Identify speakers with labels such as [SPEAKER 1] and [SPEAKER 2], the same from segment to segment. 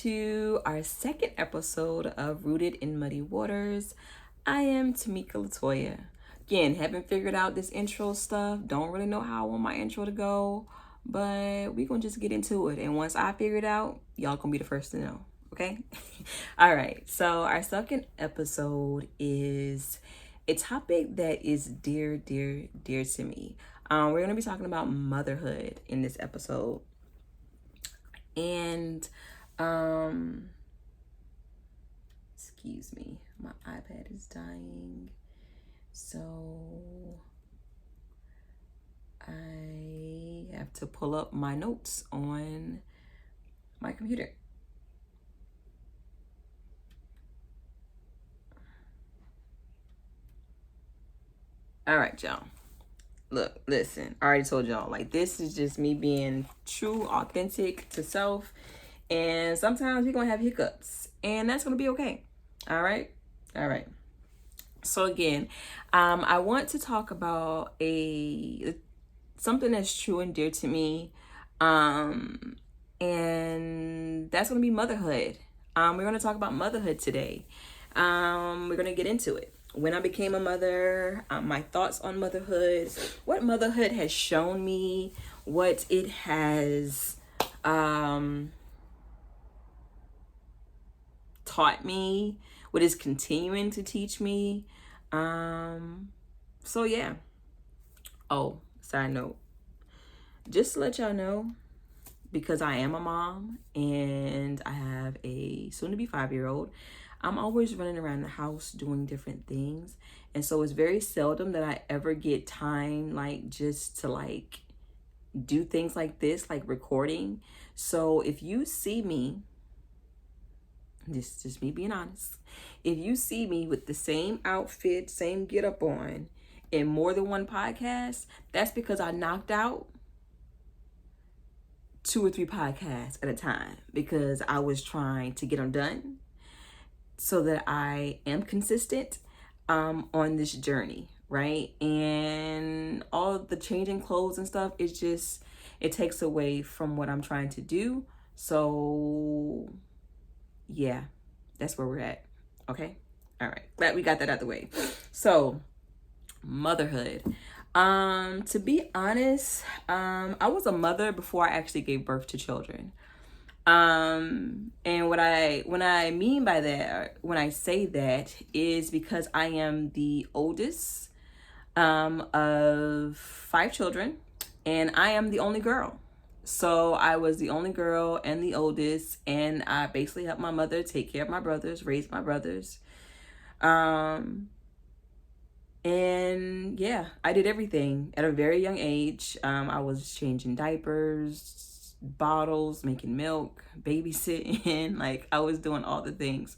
[SPEAKER 1] To our second episode of Rooted in Muddy Waters. I am Tamika Latoya. Again, haven't figured out this intro stuff. Don't really know how I want my intro to go, but we're gonna just get into it. And once I figure it out, y'all gonna be the first to know. Okay? All right. So our second episode is a topic that is dear, dear, dear to me. We're gonna be talking about motherhood in this episode. And excuse me, my iPad is dying, so I have to pull up my notes on my computer. All right, y'all. Look, listen, I already told y'all, like, this is just me being true, authentic to self. And sometimes we're going to have hiccups, and that's going to be okay. All right. So again, I want to talk about something that's true and dear to me. And that's going to be motherhood. We're going to talk about motherhood today. We're going to get into it. When I became a mother, my thoughts on motherhood, what motherhood has shown me, what it has taught me, what is continuing to teach me. So yeah. Oh, side note, just to let y'all know, because I am a mom and I have a soon-to-be 5-year-old, I'm always running around the house doing different things. And so it's very seldom that I ever get time, like, just to, like, do things like this, like recording. So if you see me, this is just me being honest, if you see me with the same outfit, same get up on in more than one podcast, that's because I knocked out 2 or 3 podcasts at a time because I was trying to get them done so that I am consistent on this journey, right? And all of the changing clothes and stuff, it takes away from what I'm trying to do. So yeah, that's where we're at. Okay. All right. Glad we got that out of the way. So motherhood. To be honest, I was a mother before I actually gave birth to children. And when I mean by that, when I say that, is because I am the oldest of 5 children, and I am the only girl. So I was the only girl and the oldest, and I basically helped my mother take care of my brothers, raise my brothers. And yeah, I did everything at a very young age. I was changing diapers, bottles, making milk, babysitting, like I was doing all the things.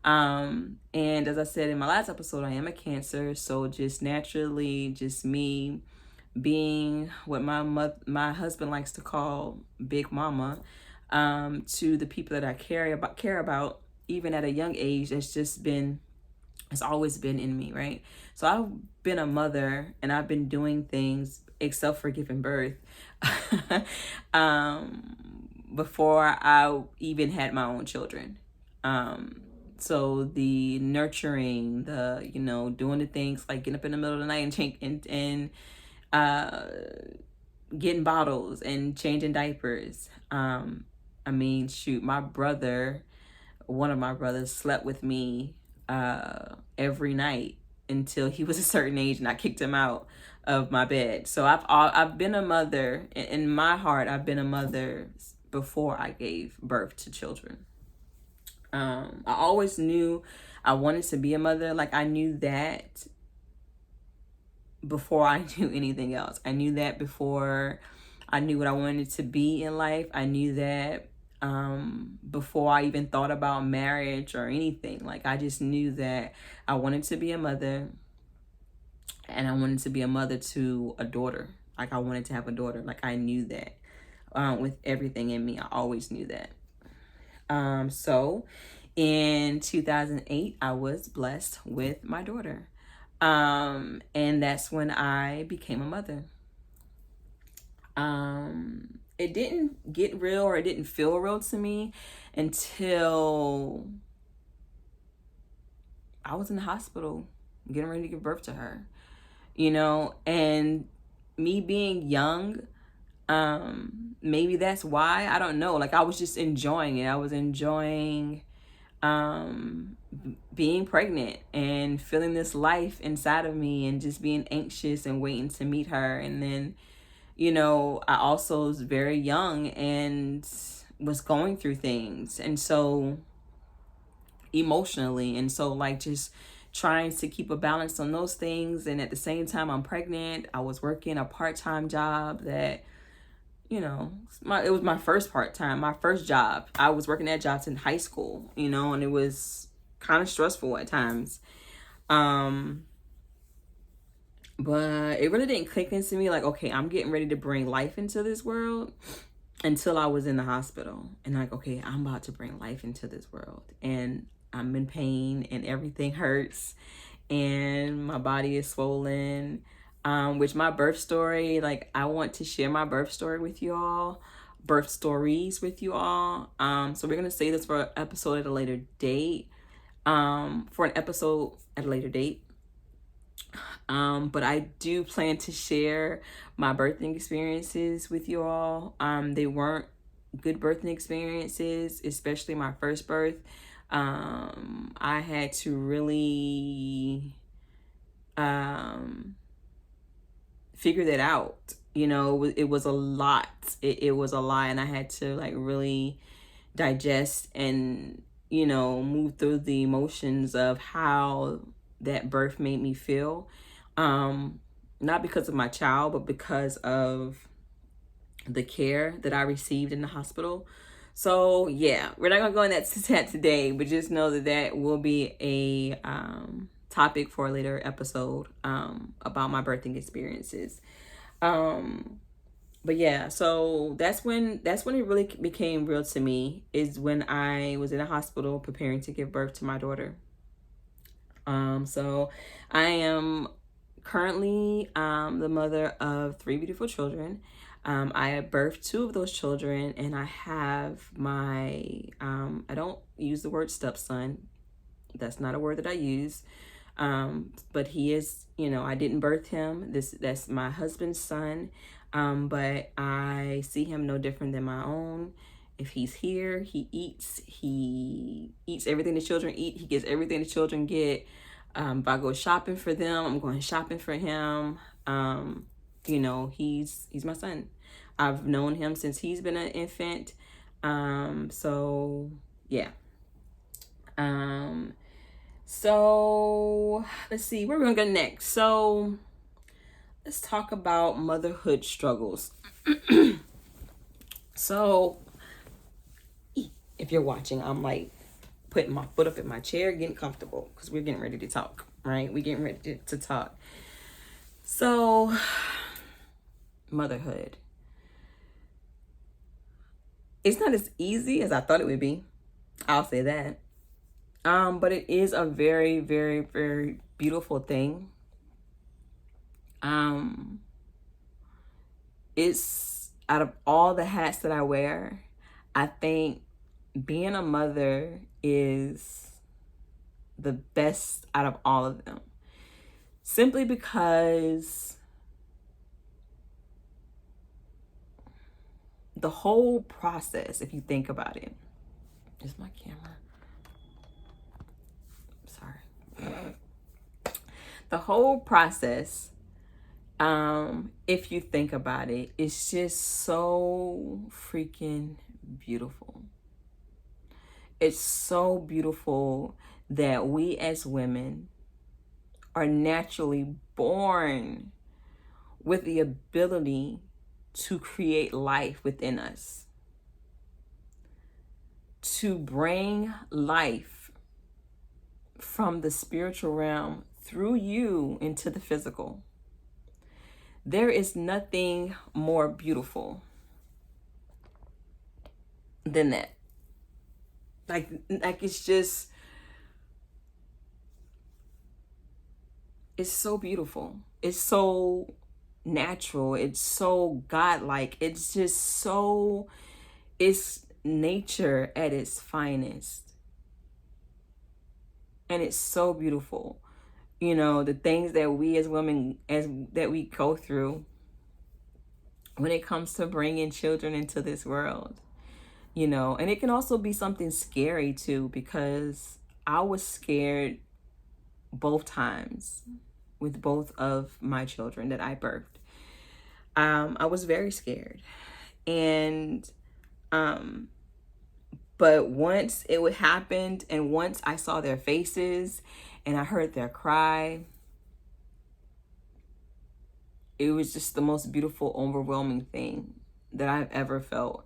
[SPEAKER 1] And as I said in my last episode, I am a Cancer, so just naturally, just me being what my husband likes to call Big Mama, to the people that I care about, even at a young age, it's always been in me, right? So I've been a mother and I've been doing things except for giving birth before I even had my own children. So the nurturing, the, doing the things like getting up in the middle of the night and getting bottles and changing diapers. I mean, shoot, one of my brothers slept with me every night until he was a certain age, and I kicked him out of my bed. So I've been a mother. In my heart, I've been a mother before I gave birth to children. I always knew I wanted to be a mother. Like, I knew that before I knew anything else. I knew that before I knew what I wanted to be in life. I knew that before I even thought about marriage or anything. Like, I just knew that I wanted to be a mother, and I wanted to be a mother to a daughter. Like, I wanted to have a daughter. Like, I knew that with everything in me. I always knew that. So in 2008, I was blessed with my daughter. And that's when I became a mother. it didn't get real, or it didn't feel real to me until I was in the hospital getting ready to give birth to her, you know. And me being young, maybe that's why, I don't know, like I was just enjoying it. I was enjoying being pregnant and feeling this life inside of me, and just being anxious and waiting to meet her. And then, you know, I also was very young and was going through things, and so emotionally, and so like just trying to keep a balance on those things. And at the same time, I'm pregnant. I was working a part-time job that, you know, it was my first my first job. I was working that job in high school, you know, and it was kind of stressful at times. But it really didn't click into me like, okay, I'm getting ready to bring life into this world, until I was in the hospital. And like, okay, I'm about to bring life into this world, and I'm in pain, and everything hurts, and my body is swollen. Which my birth story, like I want to share my birth story with you all, birth stories with you all. So we're gonna say this for an episode at a later date. But I do plan to share my birthing experiences with you all. They weren't good birthing experiences, especially my first birth. I had to really figure that out. You know, it was a lot. It was a lot, and I had to like really digest and, you know, move through the emotions of how that birth made me feel. Not because of my child, but because of the care that I received in the hospital. So yeah, we're not gonna go into that today, but just know that that will be a topic for a later episode about my birthing experiences. But yeah, so that's when it really became real to me, is when I was in a hospital preparing to give birth to my daughter. So I am currently the mother of 3 beautiful children. I have birthed 2 of those children, and I have my I don't use the word stepson. That's not a word that I use. But he is, you know, I didn't birth him. That's my husband's son. But I see him no different than my own. If he's here, he eats everything the children eat. He gets everything the children get. If I go shopping for them, I'm going shopping for him. You know, he's my son. I've known him since he's been an infant. So yeah. So let's see, where we're gonna go next. So let's talk about motherhood struggles. So if you're watching, I'm like putting my foot up in my chair, getting comfortable, because we're getting ready to talk, right? We're getting ready to talk. So motherhood, it's not as easy as I thought it would be. I'll say that. But it is a very, very, very beautiful thing. It's, out of all the hats that I wear, I think being a mother is the best out of all of them. Simply because the whole process, if you think about it, is my camera. Sorry. The whole process, if you think about it, it's just so freaking beautiful. It's so beautiful that we as women are naturally born with the ability to create life within us, to bring life from the spiritual realm through you into the physical. There is nothing more beautiful than that. Like it's just, it's so beautiful. It's so natural. It's so godlike. It's just so, it's nature at its finest. And it's so beautiful. You know, the things that we as women, that we go through when it comes to bringing children into this world, you know. And it can also be something scary too, because I was scared both times with both of my children that I birthed. I was very scared. And but once it would happen, and once I saw their faces and I heard their cry, it was just the most beautiful, overwhelming thing that I've ever felt.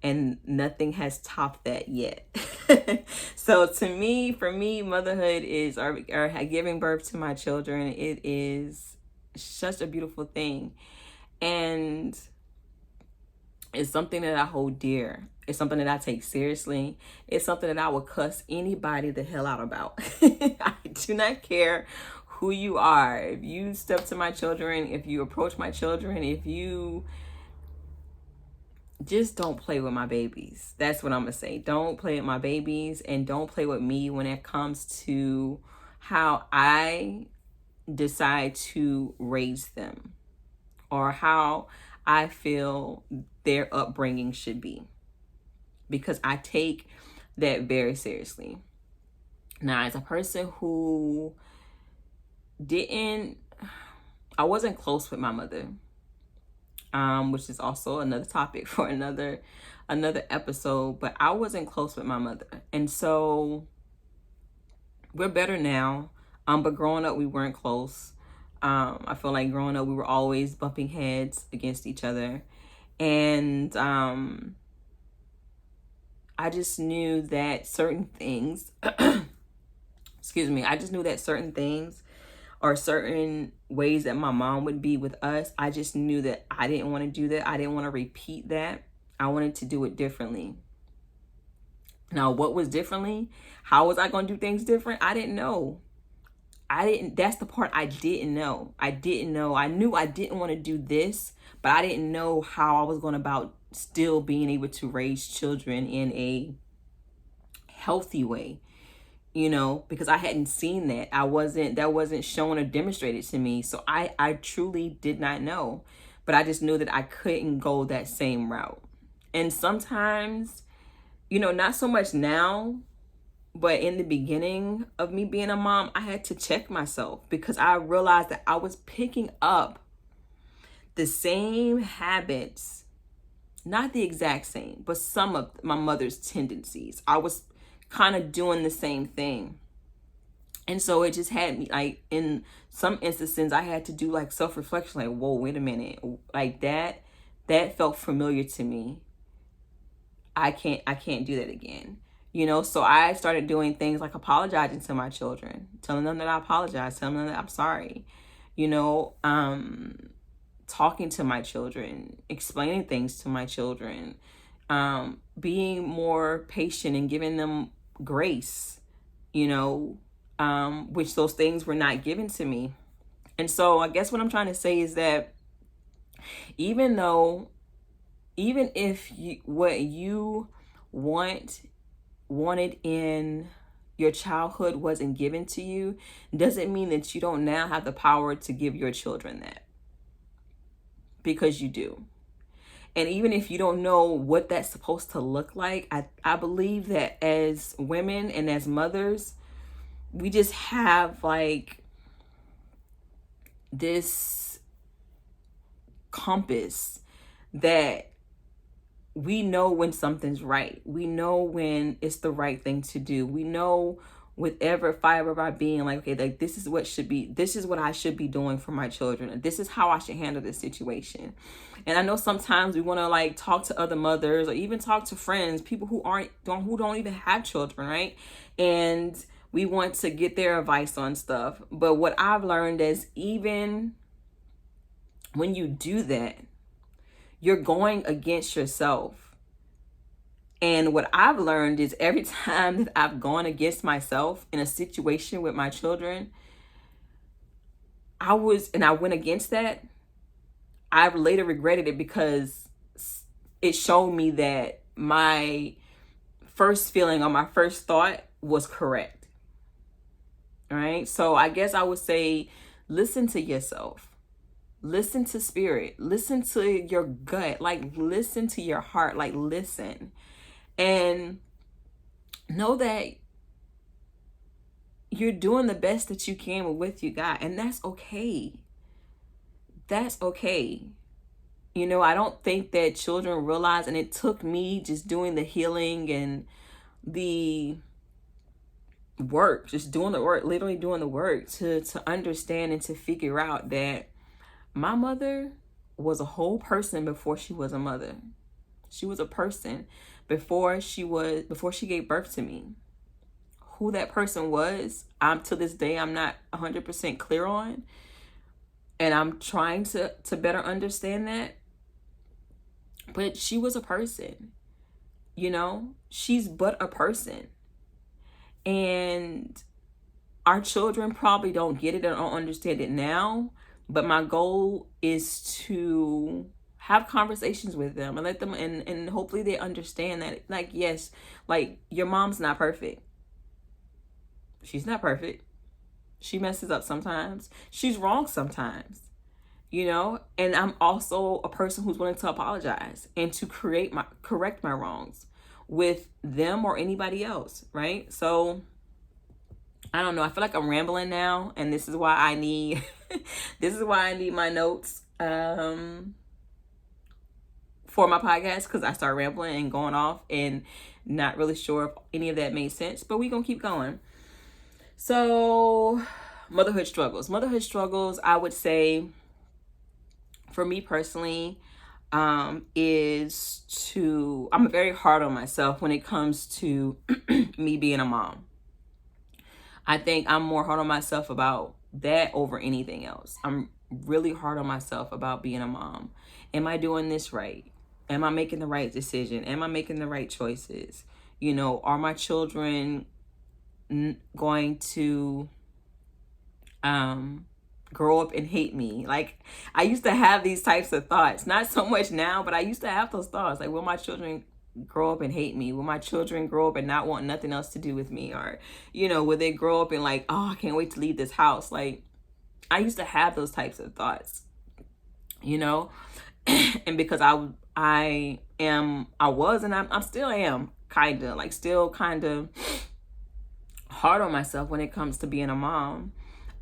[SPEAKER 1] And nothing has topped that yet. So for me, motherhood is, or giving birth to my children, it is such a beautiful thing. And it's something that I hold dear. It's something that I take seriously. It's something that I would cuss anybody the hell out about. I do not care who you are. If you step to my children, if you approach my children, if you just don't play with my babies. That's what I'm gonna say. Don't play with my babies, and don't play with me when it comes to how I decide to raise them, or how I feel their upbringing should be, because I take that very seriously. Now, as a person who I wasn't close with my mother, which is also another topic for another episode, but I wasn't close with my mother. And so we're better now. But growing up, we weren't close. I feel like growing up, we were always bumping heads against each other. And I just knew that certain things, excuse me, I just knew that certain things, or certain ways that my mom would be with us, I just knew that I didn't want to do that. I didn't want to repeat that. I wanted to do it differently. Now, what was differently? How was I going to do things different? I didn't know. That's the part I didn't know. I knew I didn't want to do this, but I didn't know how I was going about still being able to raise children in a healthy way, you know, because I hadn't seen that. That wasn't shown or demonstrated to me. So I truly did not know, but I just knew that I couldn't go that same route. And sometimes, you know, not so much now, but in the beginning of me being a mom, I had to check myself, because I realized that I was picking up the same habits, not the exact same, but some of my mother's tendencies. I was kind of doing the same thing. And so it just had me, like, in some instances, I had to do like self-reflection, like, whoa, wait a minute, like that felt familiar to me. I can't do that again. You know, so I started doing things like apologizing to my children, telling them that I apologize, telling them that I'm sorry, you know, talking to my children, explaining things to my children, being more patient and giving them grace, you know, which those things were not given to me. And so I guess what I'm trying to say is that even if what you wanted in your childhood wasn't given to you, doesn't mean that you don't now have the power to give your children that, because you do. And even if you don't know what that's supposed to look like, I believe that as women and as mothers, we just have like this compass that we know when something's right. We know when it's the right thing to do. We know with every fiber of our being, like, okay, like this is what I should be doing for my children. This is how I should handle this situation. And I know sometimes we want to like talk to other mothers, or even talk to friends, people who don't even have children, right? And we want to get their advice on stuff. But what I've learned is, even when you do that, you're going against yourself. And what I've learned is, every time that I've gone against myself in a situation with my children, I went against that, I later regretted it because it showed me that my first feeling or my first thought was correct. All right. So I guess I would say, listen to yourself. Listen to spirit. Listen to your gut. Like, listen to your heart. Like, listen. And know that you're doing the best that you can with what you got. And that's okay. That's okay. You know, I don't think that children realize, and it took me just doing the healing and the work, just doing the work, literally doing the work to understand and to figure out that my mother was a whole person before she was a mother. She was a person before she gave birth to me. Who that person was, to this day, I'm not 100% clear on. And I'm trying to better understand that. But she was a person, you know, she's but a person. And our children probably don't get it or don't understand it now. But my goal is to have conversations with them and let them, and hopefully they understand that, like, yes, like, your mom's not perfect. She's not perfect. She messes up sometimes. She's wrong sometimes, you know, and I'm also a person who's willing to apologize and to correct my wrongs with them or anybody else, right? So I don't know. I feel like I'm rambling now, and this is why I need my notes for my podcast, because I start rambling and going off and not really sure if any of that made sense, but we're going to keep going. So motherhood struggles, I would say for me personally, is I'm very hard on myself when it comes to me being a mom. I think I'm more hard on myself about that over anything else. I'm really hard on myself about being a mom. Am I doing this right? Am I making the right decision? Am I making the right choices? You know, are my children going to grow up and hate me? Like, I used to have these types of thoughts, not so much now, but I used to have those thoughts. Like, will my children grow up and hate me? Will my children grow up and not want nothing else to do with me? Or, you know, will they grow up and like, oh, I can't wait to leave this house? Like, I used to have those types of thoughts, you know, and because I was, and I still am kind of hard on myself when it comes to being a mom.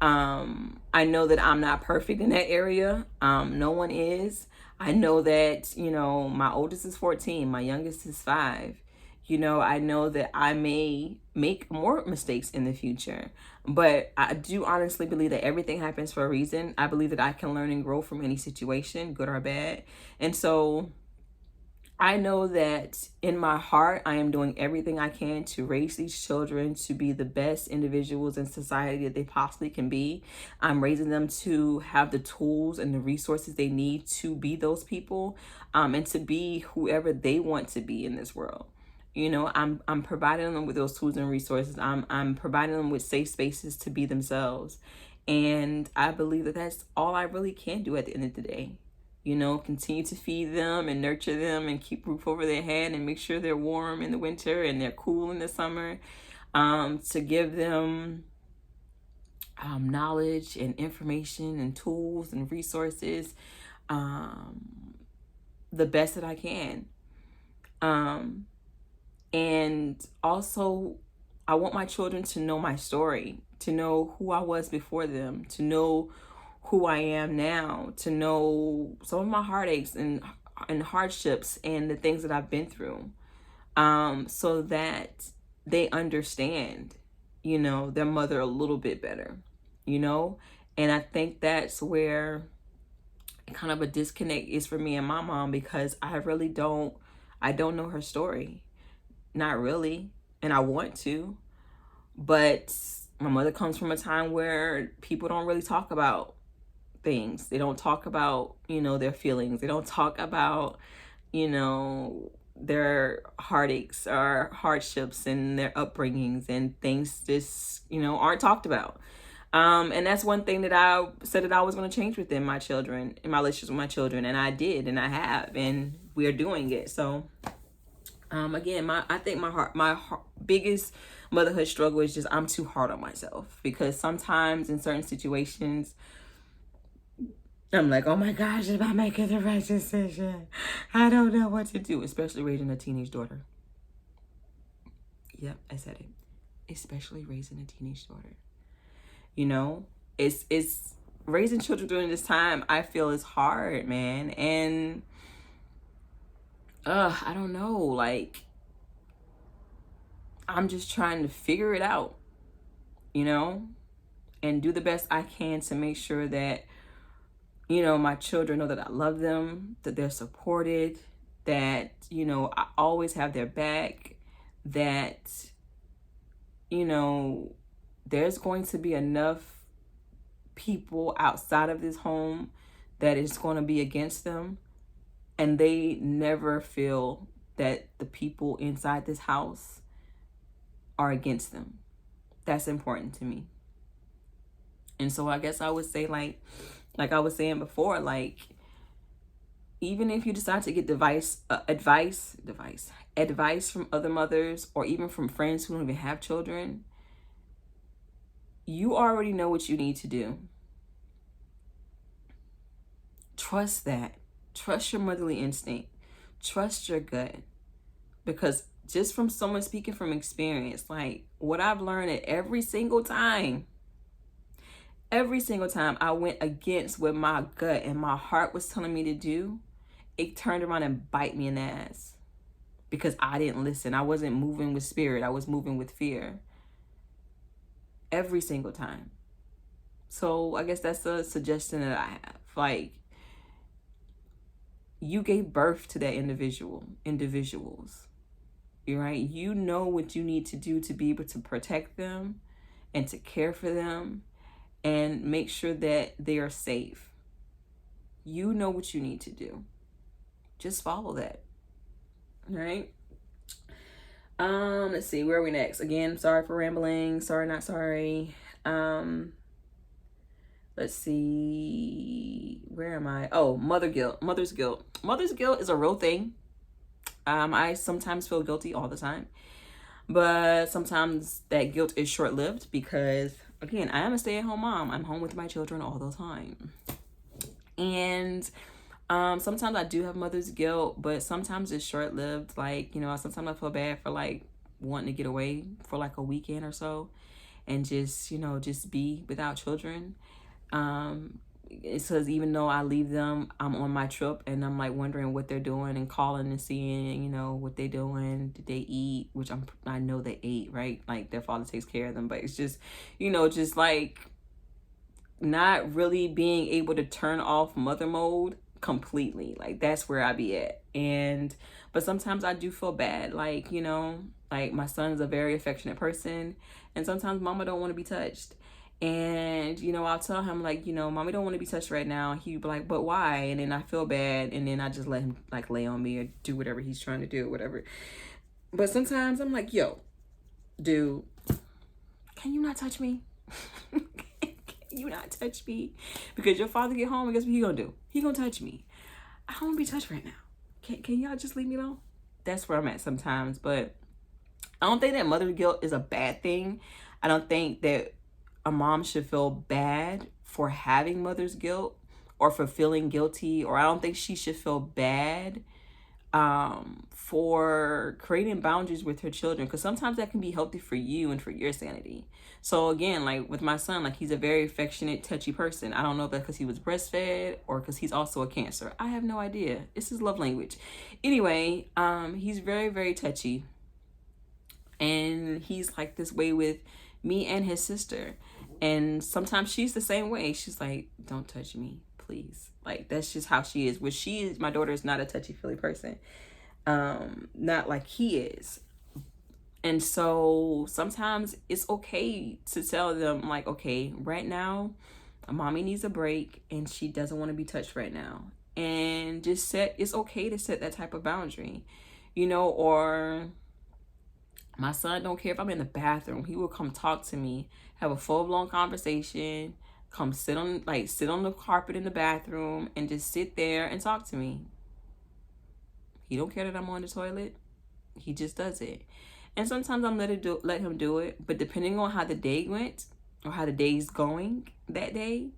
[SPEAKER 1] I know that I'm not perfect in that area. No one is. I know that, you know, my oldest is 14, my youngest is 5. You know, I know that I may make more mistakes in the future, but I do honestly believe that everything happens for a reason. I believe that I can learn and grow from any situation, good or bad. And so I know that in my heart, I am doing everything I can to raise these children to be the best individuals in society that they possibly can be. I'm raising them to have the tools and the resources they need to be those people, and to be whoever they want to be in this world. You know, I'm providing them with those tools and resources. I'm providing them with safe spaces to be themselves. And I believe that that's all I really can do at the end of the day. You know, continue to feed them and nurture them and keep roof over their head and make sure they're warm in the winter and they're cool in the summer. To give them knowledge and information and tools and resources, the best that I can. And also, I want my children to know my story, to know who I was before them, to know who I am now, to know some of my heartaches and hardships and the things that I've been through, so that they understand, you know, their mother a little bit better, you know. And I think that's where kind of a disconnect is for me and my mom, because I don't know her story, not really, and I want to, but my mother comes from a time where people don't really talk about things. They don't talk about, you know, their feelings. They don't talk about, you know, their heartaches or hardships and their upbringings, and things just, you know, aren't talked about. And that's one thing that I said that I was going to change within my children, in my relationships with my children. And I did, and I have, and we're doing it. So, again, I think my biggest motherhood struggle is just I'm too hard on myself, because sometimes in certain situations, I'm like, oh my gosh, am I making the right decision? I don't know what to do, especially raising a teenage daughter. Yep, I said it. Especially raising a teenage daughter. You know, it's raising children during this time, I feel, is hard, man. And I don't know, like, I'm just trying to figure it out, you know, and do the best I can to make sure that, you know, my children know that I love them, that they're supported, that, you know, I always have their back, that, you know, there's going to be enough people outside of this home that is going to be against them, and they never feel that the people inside this house are against them. That's important to me. And so I guess I would say, like I was saying before, like, even if you decide to get advice from other mothers, or even from friends who don't even have children, you already know what you need to do. Trust that. Trust your motherly instinct. Trust your gut. Because just from someone speaking from experience, like, what I've learned at every single time I went against what my gut and my heart was telling me to do, it turned around and bite me in the ass. Because I didn't listen. I wasn't moving with spirit. I was moving with fear. Every single time. So I guess that's a suggestion that I have. Like, you gave birth to that individuals. You're right. You know what you need to do to be able to protect them and to care for them and make sure that they are safe. You know what you need to do. Just follow that. All right. Let's see, where are we next? Again, sorry for rambling. Sorry, not sorry. Let's see, where am I? Oh, mother's guilt. Mother's guilt is a real thing. I sometimes feel guilty all the time, but sometimes that guilt is short-lived because, again, I am a stay-at-home mom. I'm home with my children all the time. And sometimes I do have mother's guilt, but sometimes it's short-lived. Like, you know, sometimes I feel bad for, like, wanting to get away for like a weekend or so and just, you know, just be without children. It says even though I leave them, I'm on my trip and I'm like wondering what they're doing and calling and seeing, you know, what they doing. Did they eat? Which I know they ate, right? Like, their father takes care of them, but it's just, you know, just like not really being able to turn off mother mode completely. Like, that's where I be at. But sometimes I do feel bad. Like, you know, like, my son's a very affectionate person, and sometimes mama don't want to be touched. And, you know, I'll tell him, like, you know, mommy don't want to be touched right now. He'd be like, but why? And then I feel bad. And then I just let him, like, lay on me or do whatever he's trying to do or whatever. But sometimes I'm like, yo, dude, can you not touch me? Can you not touch me? Because your father get home and guess what he gonna do? He gonna touch me. I don't want to be touched right now. Can y'all just leave me alone? That's where I'm at sometimes. But I don't think that mother guilt is a bad thing. I don't think that a mom should feel bad for having mother's guilt or for feeling guilty, or I don't think she should feel bad for creating boundaries with her children, because sometimes that can be healthy for you and for your sanity. So again, like with my son, like, he's a very affectionate, touchy person. I don't know if that's because he was breastfed or because he's also a Cancer. I have no idea. It's his love language. Anyway, he's very, very touchy, and he's like this way with me and his sister. And sometimes she's the same way. She's like, don't touch me, please. Like, that's just how she is. My daughter is not a touchy-feely person. Not like he is. And so sometimes it's okay to tell them, like, okay, right now, mommy needs a break and she doesn't want to be touched right now. And it's okay to set that type of boundary, you know, or My son don't care if I'm in the bathroom. He will come talk to me, have a full-blown conversation, come sit on the carpet in the bathroom and just sit there and talk to me. He don't care that I'm on the toilet. He just does it. And sometimes I'm let him do it, but depending on how the day went or how the day's going that day,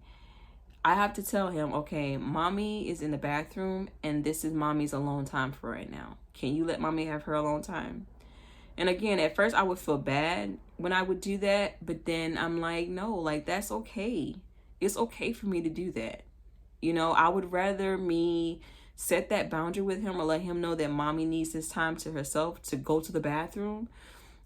[SPEAKER 1] I have to tell him, okay, mommy is in the bathroom and this is mommy's alone time for right now. Can you let mommy have her alone time? And again, at first I would feel bad when I would do that, but then I'm like, no, like that's okay. It's okay for me to do that. You know, I would rather me set that boundary with him or let him know that mommy needs this time to herself to go to the bathroom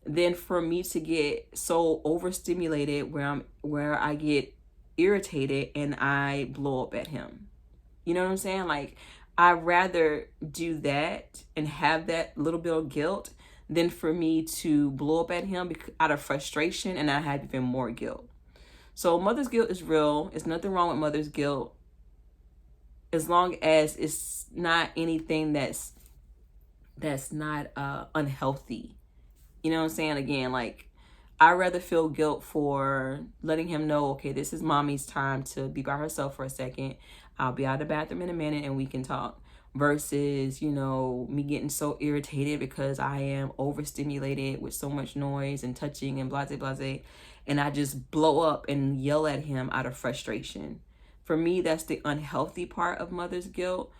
[SPEAKER 1] than for me to get so overstimulated where I get irritated and I blow up at him. You know what I'm saying? Like, I'd rather do that and have that little bit of guilt than for me to blow up at him out of frustration and I have even more guilt. So mother's guilt is real. There's nothing wrong with mother's guilt as long as it's not anything that's not unhealthy. You know what I'm saying? Again, like, I'd rather feel guilt for letting him know, okay, this is mommy's time to be by herself for a second. I'll be out of the bathroom in a minute and we can talk. Versus, you know, me getting so irritated because I am overstimulated with so much noise and touching and blase blase. And I just blow up and yell at him out of frustration. For me, that's the unhealthy part of mother's guilt.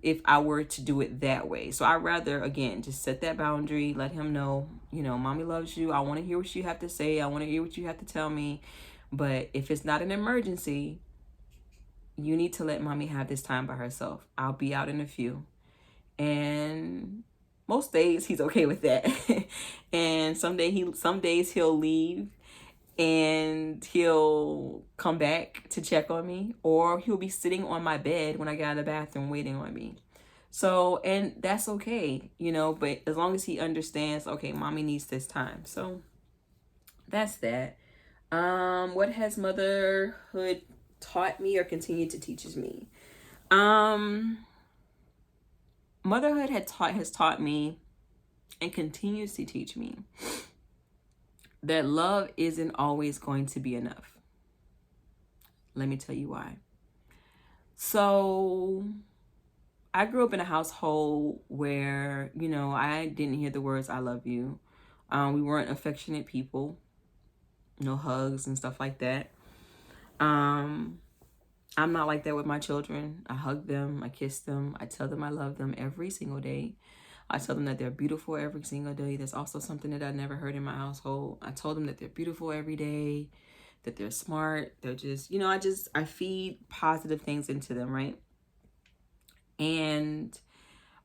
[SPEAKER 1] If I were to do it that way. So I'd rather, again, just set that boundary, let him know, you know, mommy loves you. I want to hear what you have to say. I want to hear what you have to tell me. But if it's not an emergency, you need to let mommy have this time by herself. I'll be out in a few. And most days he's okay with that. And some days he'll leave and he'll come back to check on me, or he'll be sitting on my bed when I get out of the bathroom waiting on me. So, and that's okay, you know, but as long as he understands, okay, mommy needs this time. So that's that. What has motherhood taught me or continued to teach me? Motherhood has taught me and continues to teach me that love isn't always going to be enough. Let me tell you why. So I grew up in a household where, you know, I didn't hear the words I love you. We weren't affectionate people, no hugs and stuff like that. I'm not like that with my children. I hug them, I kiss them, I tell them I love them every single day. I tell them that they're beautiful every single day. That's also something that I never heard in my household. I told them that they're beautiful every day, that they're smart. They're just, you know, I feed positive things into them, right? And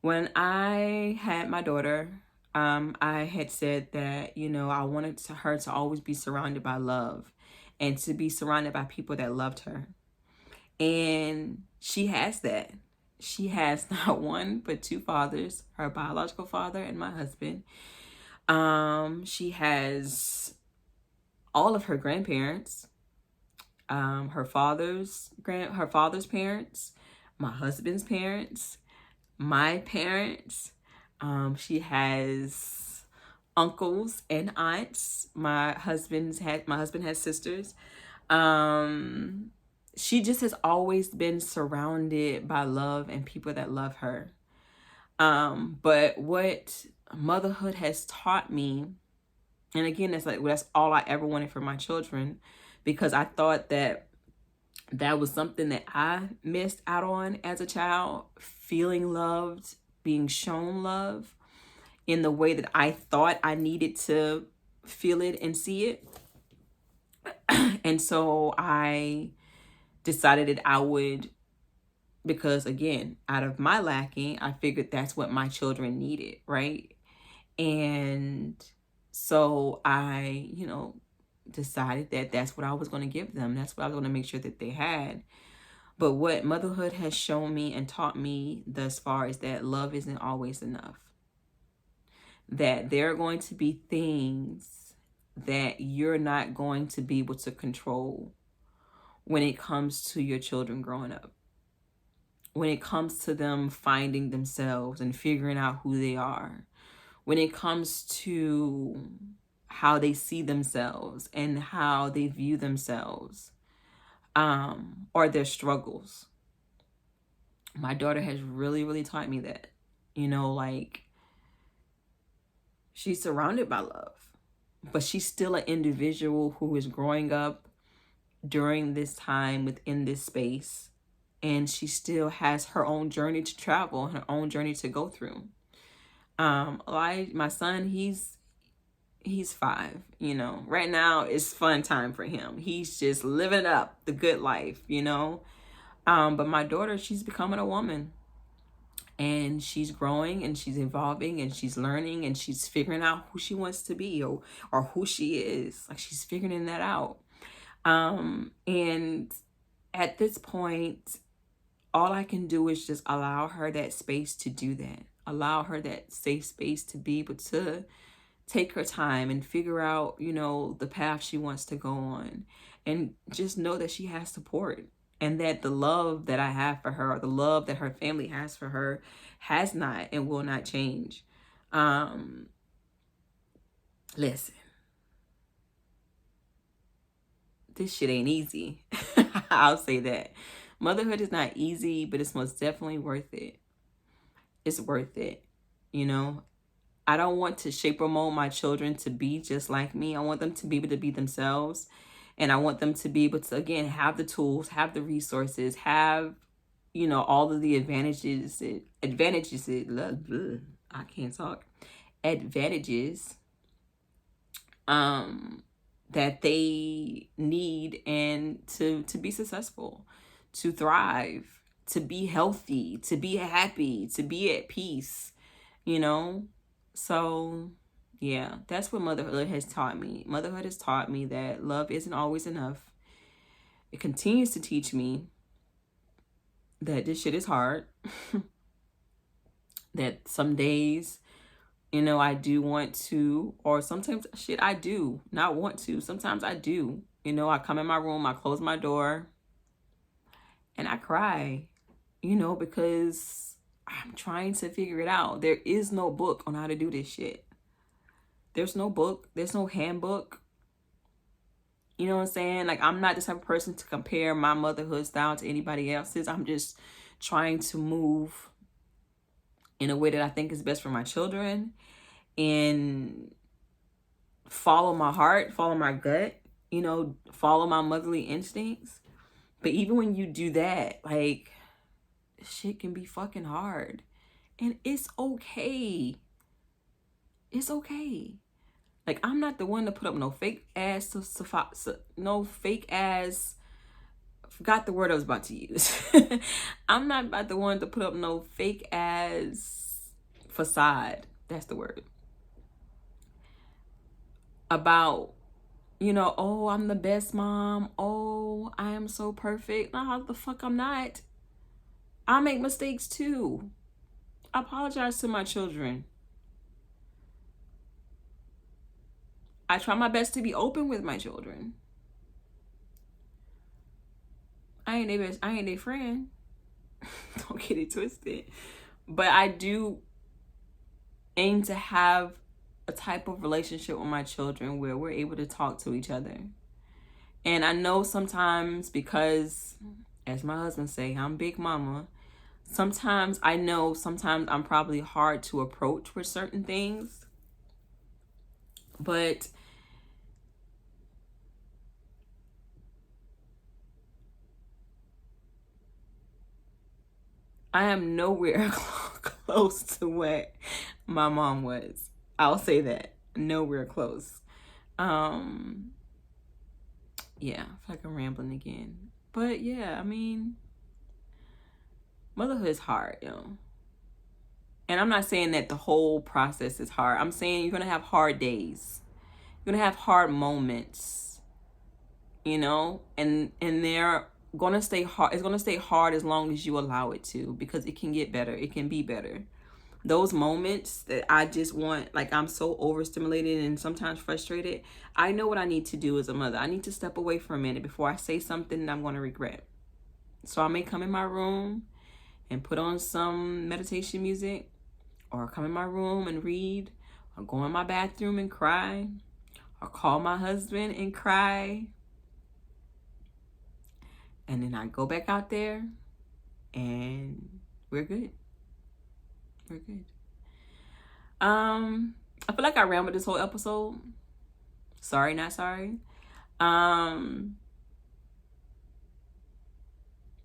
[SPEAKER 1] when I had my daughter, I had said that, you know, I wanted her to always be surrounded by love and to be surrounded by people that loved her. And she has that. She has not one, but two fathers, her biological father and my husband. She has all of her grandparents, her father's parents, my husband's parents, my parents. She has uncles and aunts. My husband has sisters. She just has always been surrounded by love and people that love her. But what motherhood has taught me, and again, that's all I ever wanted for my children, because I thought that was something that I missed out on as a child, feeling loved, being shown love in the way that I thought I needed to feel it and see it. And so I decided that I would, because again, out of my lacking, I figured that's what my children needed, right? And so I, you know, decided that that's what I was going to give them. That's what I was going to make sure that they had. But what motherhood has shown me and taught me thus far is that love isn't always enough. That there are going to be things that you're not going to be able to control when it comes to your children growing up. When it comes to them finding themselves and figuring out who they are. when it comes to how they see themselves and how they view themselves, or their struggles. My daughter has really, really taught me that, like, she's surrounded by love, but she's still an individual who is growing up during this time within this space. And she still has her own journey to travel, her own journey to go through. My son, he's 5, right now it's fun time for him. He's just living up the good life, but my daughter, she's becoming a woman, and she's growing and she's evolving and she's learning and she's figuring out who she wants to be, or who she is. Like, she's figuring that out. And at this point, all I can do is just allow her that space to do that. Allow her that safe space to be able to take her time and figure out, the path she wants to go on. And just know that she has support. And that the love that I have for her, or the love that her family has for her, has not and will not change. Listen. This shit ain't easy. I'll say that. Motherhood is not easy, but it's most definitely worth it. It's worth it. I don't want to shape or mold my children to be just like me. I want them to be able to be themselves. And I want them to be able to, again, have the tools, have the resources, have, all of the advantages, I can't talk, advantages, that they need, and to be successful, to thrive, to be healthy, to be happy, to be at peace, So, yeah, that's what motherhood has taught me. Motherhood has taught me that love isn't always enough. It continues to teach me that this shit is hard. That some days, I do want to, or sometimes shit I do not want to. Sometimes I do. I come in my room, I close my door, and I cry, because I'm trying to figure it out. There is no book on how to do this shit. There's no book. There's no handbook. You know what I'm saying? Like, I'm not the type of person to compare my motherhood style to anybody else's. I'm just trying to move in a way that I think is best for my children, and follow my heart, follow my gut, follow my motherly instincts. But even when you do that, like, shit can be fucking hard. And it's okay. It's okay. Like, I'm not the one to put up no fake ass, no fake ass, forgot the word I was about to use. I'm not about the one to put up no fake ass facade. That's the word. About, oh, I'm the best mom. Oh, I am so perfect. No, how the fuck I'm not. I make mistakes too. I apologize to my children. I try my best to be open with my children. I ain't their friend. Don't get it twisted. But I do aim to have a type of relationship with my children where we're able to talk to each other. And I know sometimes, because, as my husband say, I'm big mama. Sometimes I'm probably hard to approach with certain things. But I am nowhere close to what my mom was. I'll say that. Nowhere close. Yeah, I feel like I'm rambling again. But yeah, I mean, motherhood is hard, And I'm not saying that the whole process is hard. I'm saying you're going to have hard days. You're going to have hard moments, and they're going to stay hard. It's going to stay hard as long as you allow it to, because it can get better. It can be better. Those moments that I just want, like, I'm so overstimulated and sometimes frustrated, I know what I need to do as a mother. I need to step away for a minute before I say something that I'm going to regret. So I may come in my room and put on some meditation music, or come in my room and read, I'll go in my bathroom and cry. I'll call my husband and cry. And then I go back out there and we're good. We're good. I feel like I rambled this whole episode. Sorry, not sorry.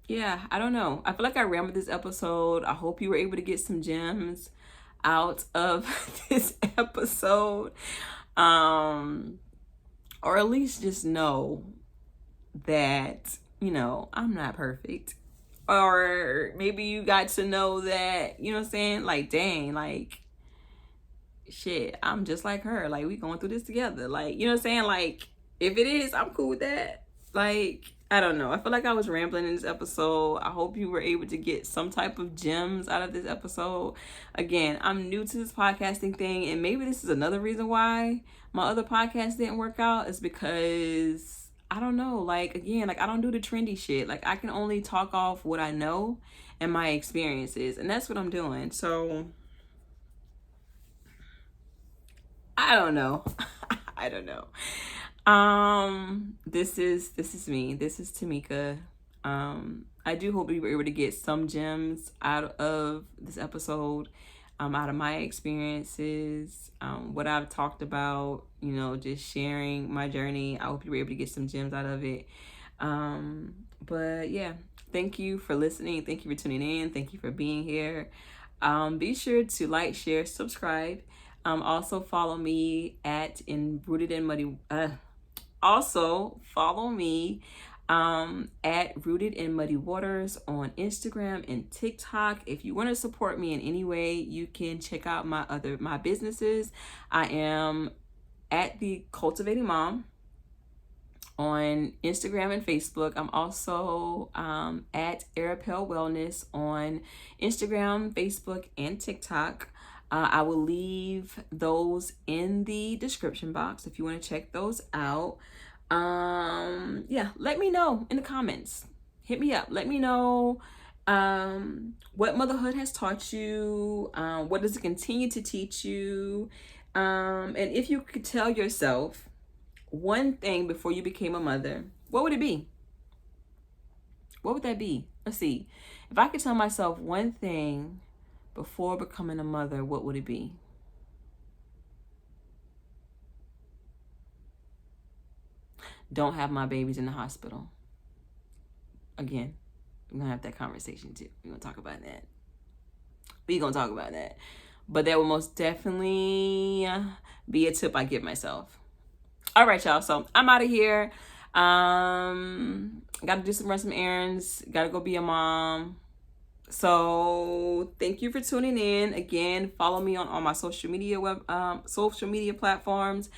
[SPEAKER 1] Yeah, I don't know. I feel like I rambled this episode. I hope you were able to get some gems out of this episode. Or at least just know that, you know, I'm not perfect. Or maybe you got to know that, you know what I'm saying? Like, dang, like, shit, I'm just like her. Like, we going through this together. Like, you know what I'm saying? Like, if it is, I'm cool with that. Like, I don't know. I feel like I was rambling in this episode. I hope you were able to get some type of gems out of this episode. Again, I'm new to this podcasting thing, and maybe this is another reason why my other podcast didn't work out, is because I don't know. Like, again, like, I don't do the trendy shit. Like, I can only talk off what I know and my experiences, and that's what I'm doing. So I don't know. I don't know. This is me. This is Tamika. I do hope you were able to get some gems out of this episode, out of my experiences, what I've talked about, you know, just sharing my journey. I hope you were able to get some gems out of it. But yeah, thank you for listening. Thank you for tuning in. Thank you for being here. Be sure to like, share, subscribe. Also follow me at Rooted in Muddy. Also follow me at Rooted in Muddy Waters on Instagram and TikTok. If you want to support me in any way, you can check out my businesses. I am at the Cultivating Mom on Instagram and Facebook. I'm also at Arapel Wellness on Instagram, Facebook, and TikTok. I will leave those in the description box if you want to check those out. Yeah, let me know in the comments. Hit me up. Let me know what motherhood has taught you. What does it continue to teach you? And if you could tell yourself one thing before you became a mother, what would it be? What would that be? Let's see. If I could tell myself one thing before becoming a mother, what would it be? Don't have my babies in the hospital. Again, we're going to have that conversation too. We're going to talk about that. But that will most definitely be a tip I give myself. All right, y'all. So I'm out of here. Got to run some errands. Got to go be a mom. So thank you for tuning in. Again, follow me on all my social media platforms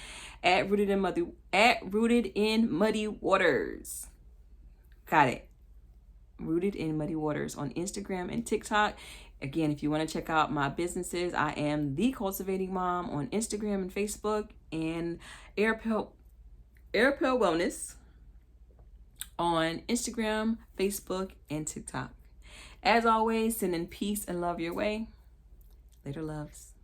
[SPEAKER 1] at Rooted in Muddy Waters. Got it. Rooted in Muddy Waters on Instagram and TikTok. Again, if you want to check out my businesses, I am The Cultivating Mom on Instagram and Facebook, and Arapel Wellness on Instagram, Facebook, and TikTok. As always, sending peace and love your way. Later, loves.